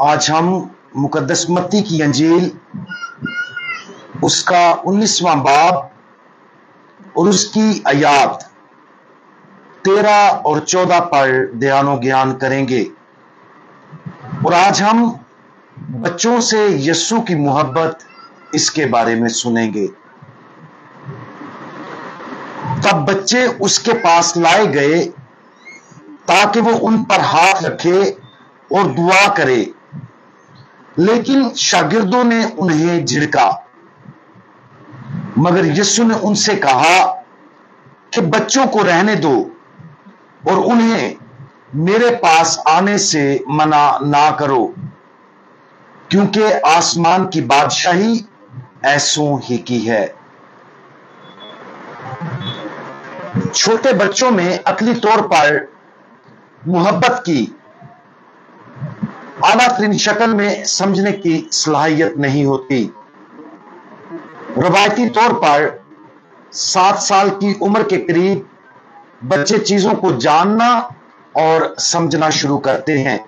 आज हम मुकद्दस मत्ती की अंजील उसका 19वां बाब और उसकी आयात 13 और 14 पर ध्यानो ज्ञान करेंगे। और आज हम बच्चों से यीशु की मोहब्बत इसके बारे में सुनेंगे। तब बच्चे उसके पास लाए गए ताकि वो उन पर हाथ रखे और दुआ करे, लेकिन शागिर्दों ने उन्हें झिड़का। मगर यीशु ने उनसे कहा कि बच्चों को रहने दो और उन्हें मेरे पास आने से मना ना करो, क्योंकि आसमान की बादशाही ऐसों ही की है। छोटे बच्चों में अकली तौर पर मोहब्बत की आला तरीन शक्ल में समझने की सलाहियत नहीं होती। रवायती तौर पर 7 साल की उम्र के करीब बच्चे चीजों को जानना और समझना शुरू करते हैं।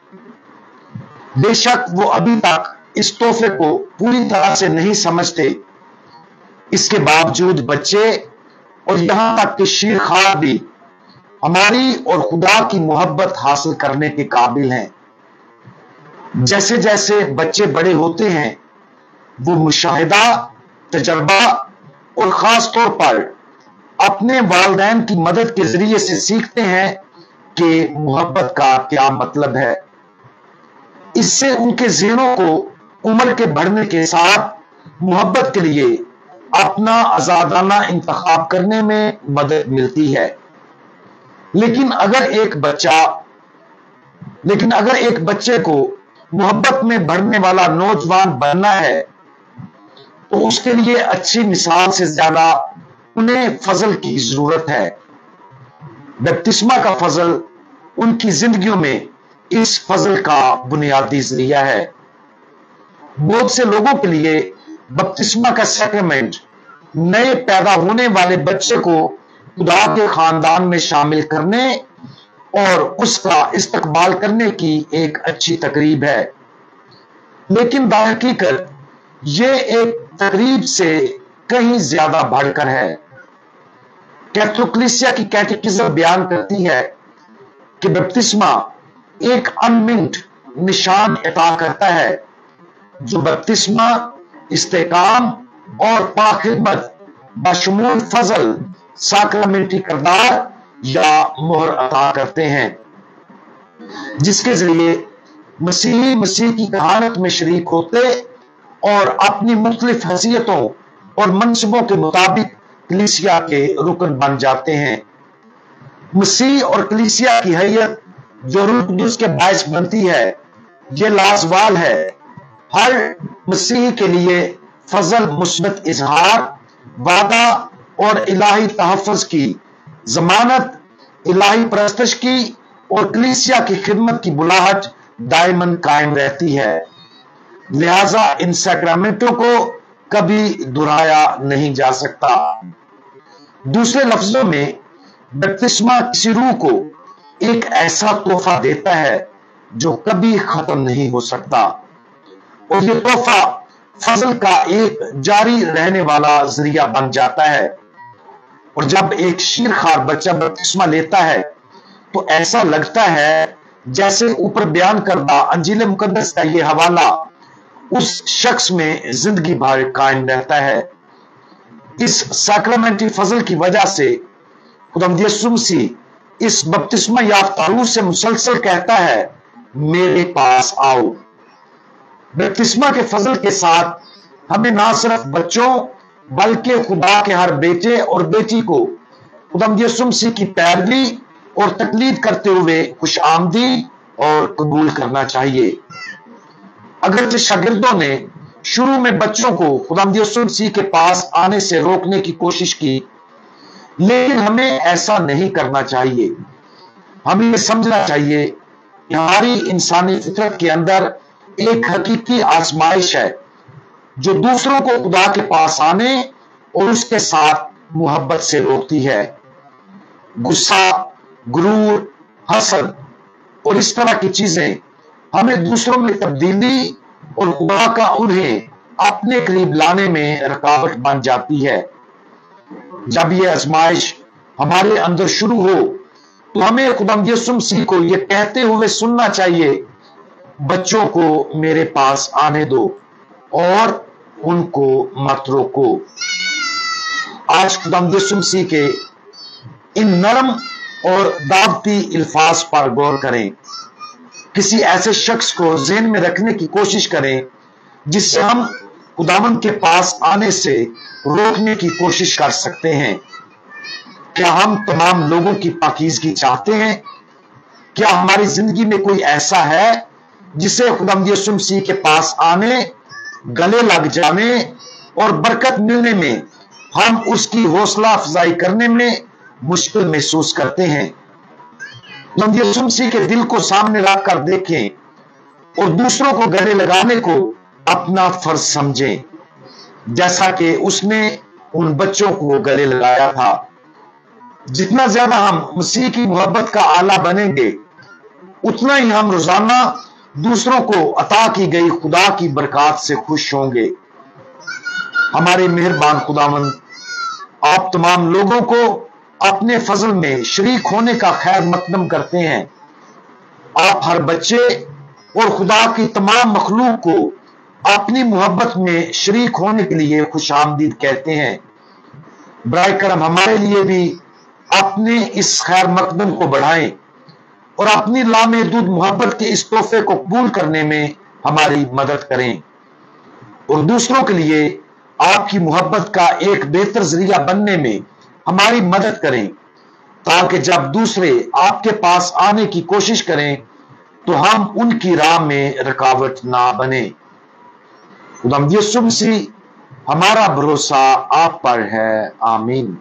बेशक वो अभी तक इस तोहफे को पूरी तरह से नहीं समझते, इसके बावजूद बच्चे और यहां तक कि शीरखार भी हमारी और खुदा की मोहब्बत हासिल करने के काबिल हैं। जैसे जैसे बच्चे बड़े होते हैं वो मुशाहिदा, तजर्बा और खास तौर पर अपने वालिदैन की मदद के जरिए से सीखते हैं कि मोहब्बत का क्या मतलब है। इससे उनके ज़हनों को उम्र के बढ़ने के साथ मोहब्बत के लिए अपना आजादाना इंतखाब करने में मदद मिलती है। लेकिन अगर एक बच्चे को मोहब्बत में बढ़ने वाला नौजवान बनना है तो उसके लिए अच्छी मिसाल से ज्यादा उन्हें फजल की जरूरत है। बपतिस्मा का फजल उनकी जिंदगियों में इस फजल का बुनियादी जरिया है। बहुत से लोगों के लिए बपतिस्मा का सैक्रामेंट नए पैदा होने वाले बच्चे को खुदा के खानदान में शामिल करने और उसका इस्तकबाल करने की एक अच्छी तकरीब है, लेकिन दरहकीकत ये एक तकरीब से कहीं ज्यादा बढ़कर है। कैथोलिक की कैटेकिज्म बयान करती है कि बपतिस्मा एक अनमिंट निशान अता करता है जो बपतिस्मा, इस्तेकाम और पाखिदमत बशमूल फजल साक्रामेंटी किरदार या मोहर अता करते हैं, जिसके जरिए मसीह की कहानत में शरीक होते और अपनी मुख्तलिफ हैसियतों और मनसबों के मुताबिक कलीसिया के रुकन बन जाते हैं। मसीह और कलीसिया की हैयत जो रूह कुदुस के बायस बनती है, ये लाजवाल है। हर मसीह के लिए फजल मुस्बत इजहार, वादा और इलाही तहफ़्फ़ुज़ की जमानत, इलाही परस्तश की और कलीसिया की खिदमत की बुलाहट दायमन कायम रहती है। लिहाजा इन सैक्रामेंटों को कभी दोहराया नहीं जा सकता। दूसरे लफ्जों में बपतिस्मा किसी रूह को एक ऐसा तोहफा देता है जो कभी खत्म नहीं हो सकता, और यह तोहफा फजल का एक जारी रहने वाला जरिया बन जाता है। और जब एक शीरखार बच्चा बपतिस्मा लेता है तो ऐसा लगता है जैसे ऊपर बयान करदा अंजील मुकद्दस का ये हवाला उस शख्स में जिंदगी भर कायम रहता है। इस सैक्रामेंटी फजल की वजह से खुदावंद यीशु मसीह इस बपतिस्मा याफ्ता रूह से मुसलसल कहता है, मेरे पास आओ। बपतिस्मा के फजल के साथ हमें ना सिर्फ बच्चों बल्कि खुदा के हर बेटे और बेटी को खुदावंद यीशु मसीह की पैरवी और तकलीद करते हुए खुश आमदी और कबूल करना चाहिए। अगर शागिर्दों ने शुरू में बच्चों को खुदावंद यीशु मसीह के पास आने से रोकने की कोशिश की, लेकिन हमें ऐसा नहीं करना चाहिए। हमें यह समझना चाहिए कि हमारी इंसानी फितरत के अंदर एक हकीकी आजमाइश है जो दूसरों को खुदा के पास आने और उसके साथ मोहब्बत से रोकती है। गुस्सा, गुरूर, हसद और इस तरह की चीजें हमें दूसरों में तब्दीली और खुदा का उन्हें अपने करीब लाने में रुकावट बन जाती है। जब यह आजमाइश हमारे अंदर शुरू हो तो हमें खुदावंद यीशु मसीह को यह कहते हुए सुनना चाहिए, बच्चों को मेरे पास आने दो और उनको मत रोको। आज खुदावंद यीशु मसीह के इन नरम और दावती अल्फाज पर गौर करें। किसी ऐसे शख्स को ज़हन में रखने की कोशिश करें जिससे हम खुदावंद के पास आने से रोकने की कोशिश कर सकते हैं। क्या हम तमाम लोगों की पाकीज़गी चाहते हैं? क्या हमारी जिंदगी में कोई ऐसा है जिसे खुदावंद यीशु मसीह के पास आने, गले लग जाने और बरकत मिलने में हम उसकी हौसला अफजाई करने में मुश्किल महसूस करते हैं? खुदावंद यीशु मसीह के दिल को सामने रखकर देखें और दूसरों को गले लगाने को अपना फर्ज समझें, जैसा कि उसने उन बच्चों को गले लगाया था। जितना ज्यादा हम मसीह की मोहब्बत का आला बनेंगे, उतना ही हम रोजाना दूसरों को अता की गई खुदा की बरकत से खुश होंगे। हमारे मेहरबान खुदावंद, आप तमाम लोगों को अपने फजल में शरीक होने का खैर मकदम करते हैं। आप हर बच्चे और खुदा की तमाम मखलूक को अपनी मोहब्बत में शरीक होने के लिए खुशामदीद कहते हैं। बराए करम हमारे लिए भी अपने इस खैर मकदम को बढ़ाएं और अपनी लामहदूद मोहब्बत के इस तोहफे को कबूल करने में हमारी मदद करें और दूसरों के लिए आपकी मोहब्बत का एक बेहतर जरिया बनने में हमारी मदद करें, ताकि जब दूसरे आपके पास आने की कोशिश करें तो हम उनकी राह में रुकावट ना बने। खुदावंद यीशु मसीह, हमारा भरोसा आप पर है। आमीन।